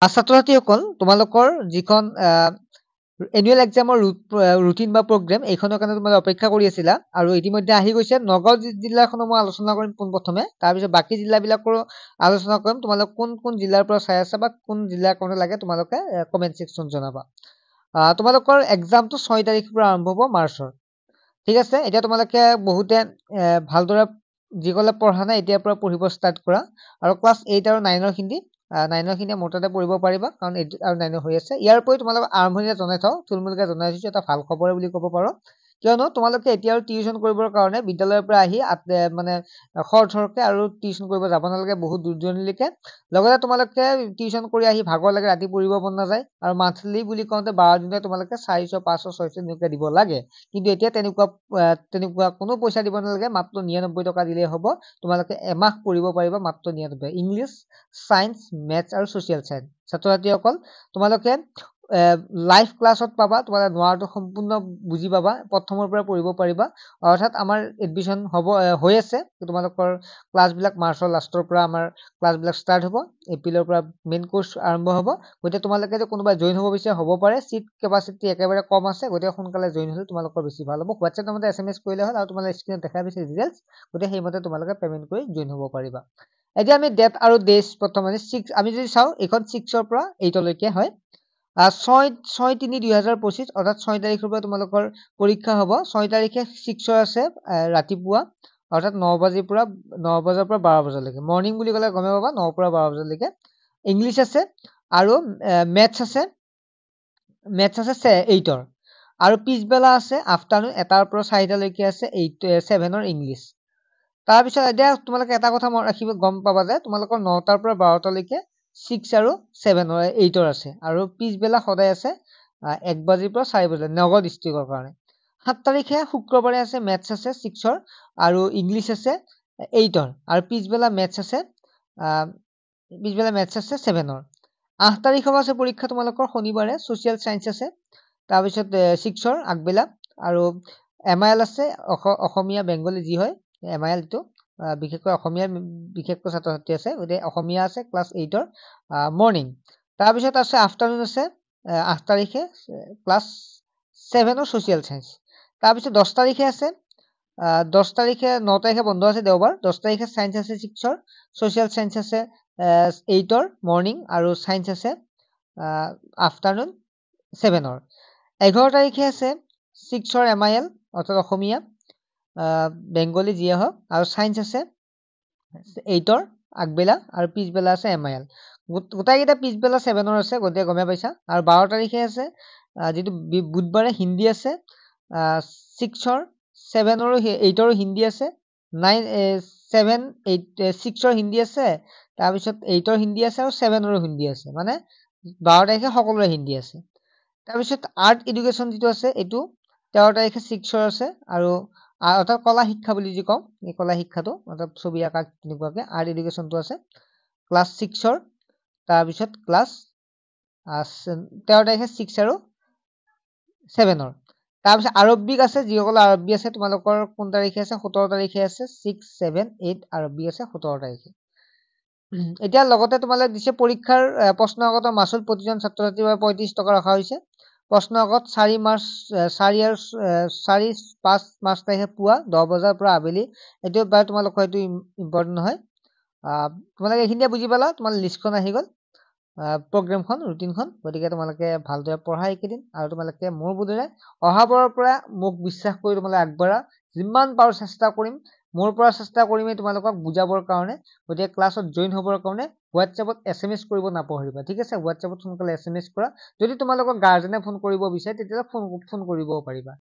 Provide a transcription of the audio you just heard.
ছাত্ৰ ছাত্ৰীসকল তোমালোকৰ যিখন এনুৱেল এক্সামৰ ৰুটিন বা প্ৰগ্ৰেম এইখনৰ কাৰণে তোমালোকে অপেক্ষা কৰি আছিলা আৰু ইতিমধ্যে আহি গৈছে। নগাঁও জিলাখনৰ মই আলোচনা কৰিম পোনপ্ৰথমে, তাৰপিছত বাকী জিলাবিলাকৰো আলোচনা কৰিম। তোমালোক কোন কোন জিলাৰ পৰা চাই আছা বা কোন জিলাৰ কাৰণে লাগে তোমালোকে কমেণ্ট ছেকশ্যন জনাবা। তোমালোকৰ এক্সামটো 6 তাৰিখৰ পৰা আৰম্ভ হ'ব মাৰ্চৰ। ঠিক আছে, এতিয়া তোমালোকে বহুতে ভালদৰে যিসকলে পঢ়া নাই এতিয়াৰ পৰা পঢ়িব ষ্টাৰ্ট কৰা আৰু ক্লাছ 8 আৰু 9ৰ খিনি 9ৰ খিনি মোৰ তাতে পঢ়িব পাৰিবা, কাৰণ 8 আৰু 9 হৈ আছে। ইয়াৰ উপৰি তোমালোকক আৰম্ভণিতে জনাই থওঁ, থুলমূলকৈ জনাই থৈছো, এটা ভাল খবৰে বুলি ক'ব পাৰো, কিয়নো তোমালোকে এতিয়া আৰু টিউচন কৰিবৰ কাৰণে বিদ্যালয়ৰ পৰা আহি মানে খৰকে আৰু টিউচন কৰিব যাব নালাগে বহুত দূৰ দূৰণিলৈকে। লগতে তোমালোকে টিউচন কৰি আহি ভাগৰ লাগে, ৰাতি পঢ়িব মন নাযায়, আৰু মান্থলি বুলি কওঁতে 12 দিনত তোমালোকে 400, 500, 600 এনেকৈ দিব লাগে। কিন্তু এতিয়া তেনেকুৱা কোনো পইচা দিব নালাগে, মাত্ৰ 99 টকা দিলেই হ'ব। তোমালোকে এমাহ পঢ়িব পাৰিবা মাত্ৰ 99। ইংলিছ, সায়েন্স, মেথছ আৰু ছচিয়েল সায়েন্স ছাত্ৰ ছাত্ৰীসকল তোমালোকে লাইভ ক্লাছত পাবা, তোমালোকে নোৱাৰাটো সম্পূৰ্ণ বুজি পাবা, প্ৰথমৰ পৰা পঢ়িব পাৰিবা। অৰ্থাৎ আমাৰ এডমিশ্যন হৈ আছে। তোমালোকৰ ক্লাছবিলাক মাৰ্চৰ লাষ্টৰ পৰা আমাৰ ক্লাছবিলাক ষ্টাৰ্ট হ'ব। এপ্ৰিলৰ পৰা মেইন কোৰ্চ আৰম্ভ হ'ব। গতিকে তোমালোকে যে কোনোবা জইন হ'ব বিচাৰে হ'ব পাৰে, চিট কেপাচিটি একেবাৰে কম আছে, গতিকে সোনকালে জইন হ'লে তোমালোকৰ বেছি ভাল হ'ব। হোৱাটছএপ নম্বৰতে SMS কৰিলে হ'ল আৰু তোমালোকে স্ক্ৰীনত দেখা পাইছে ডিটেইলছ, গতিকে সেইমতে তোমালোকে পে'মেণ্ট কৰি জইন হ'ব পাৰিবা। এতিয়া আমি ডেট আৰু ডেজ প্ৰথমে আমি যদি চাওঁ, এইখন 6ৰ পৰা 8লৈকে হয়। 6/3/2025 অৰ্থাৎ 6 তাৰিখৰ পৰা তোমালোকৰ পৰীক্ষা হ'ব। 6 তাৰিখে 6ৰ আছে ৰাতিপুৱা, অৰ্থাৎ 9 বজাৰ পৰা 12 বজালৈকে। মৰ্ণিং বুলি ক'লে গমে পাবা, 9 পৰা 12 বজালৈকে। ইংলিছ আছে আৰু মেথছ আছে 8ৰ, আৰু পিছবেলা আছে আফটাৰনুন 1টাৰ পৰা 4টালৈকে আছে 7ৰ ইংলিছ। তাৰপিছত এতিয়া তোমালোকে এটা কথা মনত ৰাখিব, গম পাবা যে তোমালোকৰ 9টাৰ পৰা 12টালৈকে 6 আৰু 8ৰ আছে, আৰু পিছবেলা সদায় আছে 1 বজাৰ পৰা 4 বজালৈ নগাঁও ডিষ্ট্ৰিক্টৰ কাৰণে। 7 তাৰিখে শুক্ৰবাৰে আছে মেথছ আছে 6ৰ আৰু ইংলিছ আছে 8ৰ, আৰু পিছবেলা মেথছ আছে 7ৰ। 8 তাৰিখৰ আছে পৰীক্ষা তোমালোকৰ শনিবাৰে, ছচিয়েল সায়েন্স আছে, তাৰপিছত 6ৰ আগবেলা, আৰু MIL আছে, অসমীয়া বেংগলী যি হয় MIL টো, বিশেষকৈ অসমীয়া বিশেষকৈ ছাত্ৰ ছাত্ৰী আছে, গতিকে অসমীয়া আছে ক্লাছ 8ৰ মৰ্ণিং। তাৰপিছত আছে আফটাৰনুন আছে 8 তাৰিখে ক্লাছ 7ৰ ছচিয়েল সায়েন্স। তাৰপিছত 10 তাৰিখে আছে 9 তাৰিখে বন্ধ আছে দেওবাৰ। 10 তাৰিখে সায়েন্স আছে 6ৰ, ছচিয়েল সায়েন্স আছে 8ৰ মৰ্ণিং, আৰু সায়েন্স আছে আফটাৰনুন 7ৰ। 11 তাৰিখে আছে 6ৰ MIL অৰ্থাৎ অসমীয়া বেংগলী যিয়ে হওক, আৰু সায়েন্স আছে 8ৰ আগবেলা, আৰু পিছবেলা আছে MIL। গোটাইকেইটা পিছবেলা 7ৰ আছে, গতিকে গমে পাইছা। আৰু 12 তাৰিখে আছে যিটো বুধবাৰে হিন্দী আছে 6ৰ, 7ৰো 8ৰো হিন্দী আছে, 7, 8, 6ৰ হিন্দী আছে, তাৰপিছত 8ৰ হিন্দী আছে, আৰু 7ৰো হিন্দী আছে, মানে 12 তাৰিখে সকলোৰে হিন্দী আছে। তাৰপিছত আৰ্ট এডুকেশ্যন যিটো আছে এইটো 13 তাৰিখে 6ৰ আছে, আৰু অৰ্থাৎ কলা শিক্ষা বুলি যি কওঁ, এই কলা শিক্ষাটো অৰ্থাৎ ছবি আঁকা তেনেকুৱাকে আৰ্ট এডুকেশ্যনটো আছে ক্লাছ 6ৰ। তাৰপিছত ক্লাছ 13 তাৰিখে 6 আৰু 7ৰ। তাৰপিছত আৰব্বিক আছে, যিসকলৰ আৰব্বী আছে তোমালোকৰ কোন তাৰিখে আছে, 17 তাৰিখে আছে, 6, 7, 8 আৰব্বী আছে 17 তাৰিখে। এতিয়া লগতে তোমালোকে দিছে পৰীক্ষাৰ প্ৰশ্নকাকতৰ মাচুল প্ৰতিজন ছাত্ৰ ছাত্ৰীৰ বাবে 35 টকা ৰখা হৈছে। প্ৰশ্নকাকত 4 আৰু 5 মাৰ্চ তাৰিখে পুৱা 10 বজাৰ পৰা আবেলি, এইটো বাৰু তোমালোকৰ এইটো ইম্পৰ্টেণ্ট নহয়। তোমালোকে এইখিনিয়ে বুজি পালা, তোমালোকে লিষ্টখন আহি গ'ল, প্ৰগ্ৰেমখন ৰুটিনখন। গতিকে তোমালোকে ভালদৰে পঢ়া এইকেইদিন, আৰু তোমালোকে মোৰ বোধেৰে অহাবাৰৰ পৰা মোক বিশ্বাস কৰি তোমালোকে আগবাঢ়া। যিমান পাৰো চেষ্টা কৰিম, মোৰ পৰা চেষ্টা কৰিমেই তোমালোকক বুজাবৰ কাৰণে। গতিকে ক্লাছত জইন হ'বৰ কাৰণে হোৱাটছএপত SMS কৰিব নাপাহৰিবা, ঠিক আছে? হোৱাটছএপত সোনকালে SMS কৰা। যদি তোমালোকক গাৰ্জেনে ফোন কৰিব বিচাৰে তেতিয়াহ'লে ফোন কৰিবও পাৰিবা।